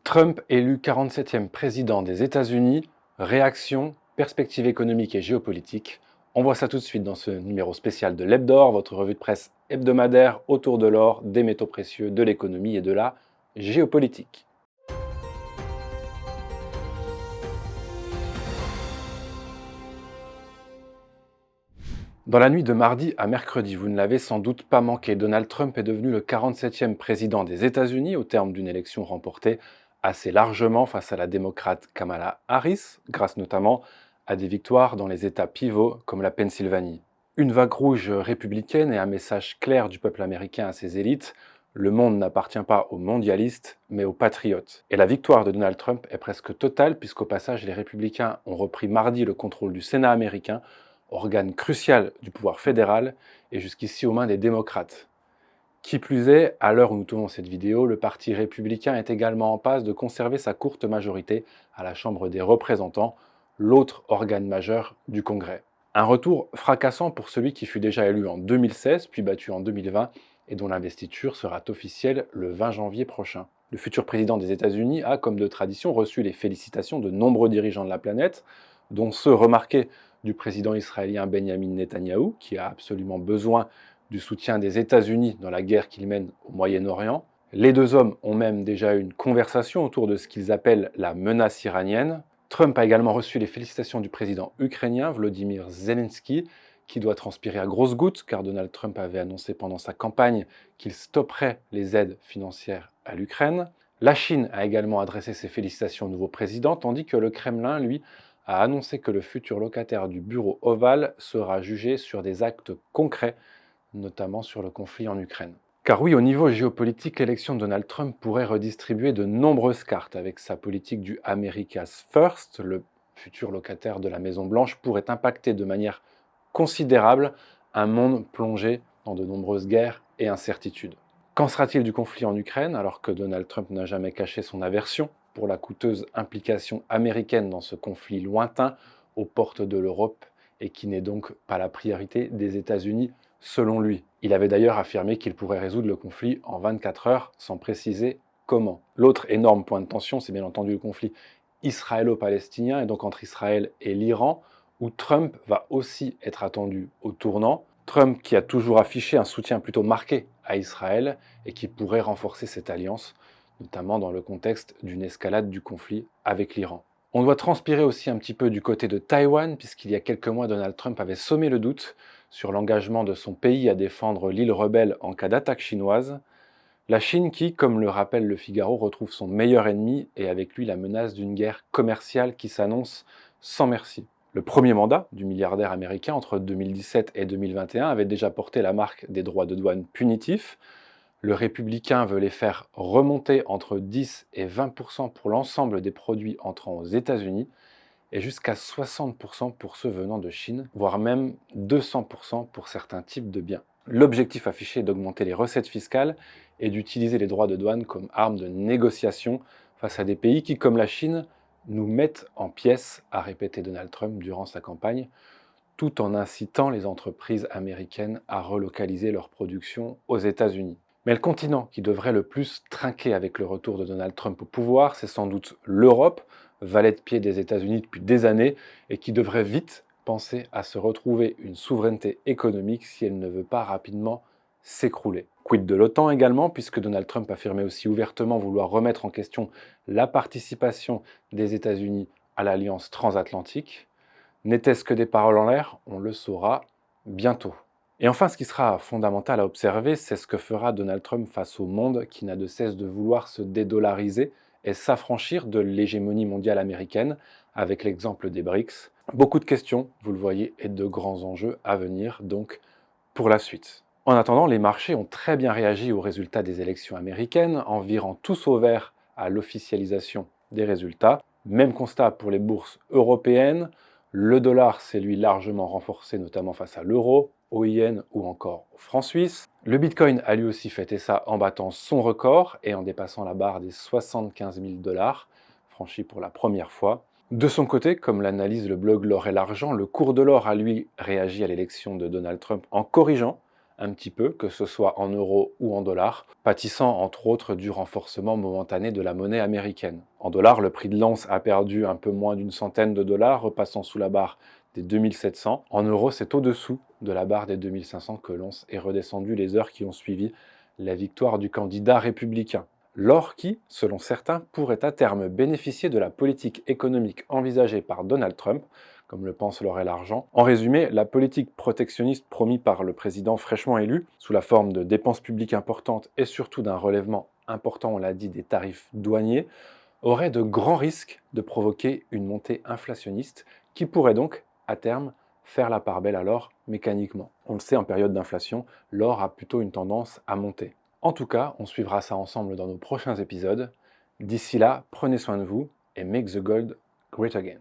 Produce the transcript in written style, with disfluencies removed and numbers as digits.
Trump élu 47e président des États-Unis, réaction, perspective économique et géopolitique. On voit ça tout de suite dans ce numéro spécial de l'Hebdor, votre revue de presse hebdomadaire autour de l'or, des métaux précieux, de l'économie et de la géopolitique. Dans la nuit de mardi à mercredi, vous ne l'avez sans doute pas manqué, Donald Trump est devenu le 47e président des États-Unis au terme d'une élection remportée assez largement face à la démocrate Kamala Harris, grâce notamment à des victoires dans les États pivots comme la Pennsylvanie. Une vague rouge républicaine et un message clair du peuple américain à ses élites: le monde n'appartient pas aux mondialistes, mais aux patriotes. Et la victoire de Donald Trump est presque totale puisqu'au passage, les républicains ont repris mardi le contrôle du Sénat américain, organe crucial du pouvoir fédéral, et jusqu'ici aux mains des démocrates. Qui plus est, à l'heure où nous tournons cette vidéo, le Parti républicain est également en passe de conserver sa courte majorité à la Chambre des représentants, l'autre organe majeur du Congrès. Un retour fracassant pour celui qui fut déjà élu en 2016, puis battu en 2020, et dont l'investiture sera officielle le 20 janvier prochain. Le futur président des États-Unis a, comme de tradition, reçu les félicitations de nombreux dirigeants de la planète, dont ceux remarqués du président israélien Benjamin Netanyahou, qui a absolument besoin du soutien des États-Unis dans la guerre qu'ils mènent au Moyen-Orient. Les deux hommes ont même déjà eu une conversation autour de ce qu'ils appellent la menace iranienne. Trump a également reçu les félicitations du président ukrainien Volodymyr Zelensky, qui doit transpirer à grosses gouttes, car Donald Trump avait annoncé pendant sa campagne qu'il stopperait les aides financières à l'Ukraine. La Chine a également adressé ses félicitations au nouveau président, tandis que le Kremlin, lui, a annoncé que le futur locataire du bureau ovale sera jugé sur des actes concrets, notamment sur le conflit en Ukraine. Car oui, au niveau géopolitique, l'élection de Donald Trump pourrait redistribuer de nombreuses cartes. Avec sa politique du America's First, le futur locataire de la Maison-Blanche pourrait impacter de manière considérable un monde plongé dans de nombreuses guerres et incertitudes. Qu'en sera-t-il du conflit en Ukraine, alors que Donald Trump n'a jamais caché son aversion pour la coûteuse implication américaine dans ce conflit lointain aux portes de l'Europe et qui n'est donc pas la priorité des États-Unis selon lui. Il avait d'ailleurs affirmé qu'il pourrait résoudre le conflit en 24 heures sans préciser comment. L'autre énorme point de tension, c'est bien entendu le conflit israélo-palestinien et donc entre Israël et l'Iran, où Trump va aussi être attendu au tournant. Trump qui a toujours affiché un soutien plutôt marqué à Israël et qui pourrait renforcer cette alliance, notamment dans le contexte d'une escalade du conflit avec l'Iran. On doit transpirer aussi un petit peu du côté de Taïwan, puisqu'il y a quelques mois, Donald Trump avait semé le doute sur l'engagement de son pays à défendre l'île rebelle en cas d'attaque chinoise. La Chine qui, comme le rappelle Le Figaro, retrouve son meilleur ennemi et avec lui la menace d'une guerre commerciale qui s'annonce sans merci. Le premier mandat du milliardaire américain entre 2017 et 2021 avait déjà porté la marque des droits de douane punitifs. Le républicain veut les faire remonter entre 10 et 20% pour l'ensemble des produits entrant aux États-Unis et jusqu'à 60% pour ceux venant de Chine, voire même 200% pour certains types de biens. L'objectif affiché est d'augmenter les recettes fiscales et d'utiliser les droits de douane comme arme de négociation face à des pays qui, comme la Chine, nous mettent en pièces, a répété Donald Trump durant sa campagne, tout en incitant les entreprises américaines à relocaliser leur production aux États-Unis. Mais le continent qui devrait le plus trinquer avec le retour de Donald Trump au pouvoir, c'est sans doute l'Europe, valet de pied des États-Unis depuis des années, et qui devrait vite penser à se retrouver une souveraineté économique si elle ne veut pas rapidement s'écrouler. Quid de l'OTAN également, puisque Donald Trump affirmait aussi ouvertement vouloir remettre en question la participation des États-Unis à l'alliance transatlantique. N'était-ce que des paroles en l'air? On le saura bientôt. Et enfin, ce qui sera fondamental à observer, c'est ce que fera Donald Trump face au monde qui n'a de cesse de vouloir se dédollariser et s'affranchir de l'hégémonie mondiale américaine, avec l'exemple des BRICS. Beaucoup de questions, vous le voyez, et de grands enjeux à venir, donc, pour la suite. En attendant, les marchés ont très bien réagi aux résultats des élections américaines, en virant tous au vert à l'officialisation des résultats. Même constat pour les bourses européennes. Le dollar s'est lui largement renforcé, notamment face à l'euro, au yen ou encore au franc suisse. Le Bitcoin a lui aussi fêté ça en battant son record et en dépassant la barre des 75 000 $, franchi pour la première fois. De son côté, comme l'analyse le blog L'Or et l'Argent, le cours de l'or a lui réagi à l'élection de Donald Trump en corrigeant un petit peu, que ce soit en euros ou en dollars, pâtissant entre autres du renforcement momentané de la monnaie américaine. En dollars, le prix de l'once a perdu un peu moins d'une centaine de dollars, repassant sous la barre des 2700. En euros, c'est au-dessous de la barre des 2500 que l'once est redescendu les heures qui ont suivi la victoire du candidat républicain. L'or qui, selon certains, pourrait à terme bénéficier de la politique économique envisagée par Donald Trump, comme le pense Laurel Argent. En résumé, la politique protectionniste promise par le président fraîchement élu, sous la forme de dépenses publiques importantes et surtout d'un relèvement important, on l'a dit, des tarifs douaniers, aurait de grands risques de provoquer une montée inflationniste qui pourrait donc, à terme, faire la part belle à l'or mécaniquement. On le sait, en période d'inflation, l'or a plutôt une tendance à monter. En tout cas, on suivra ça ensemble dans nos prochains épisodes. D'ici là, prenez soin de vous et make the gold great again.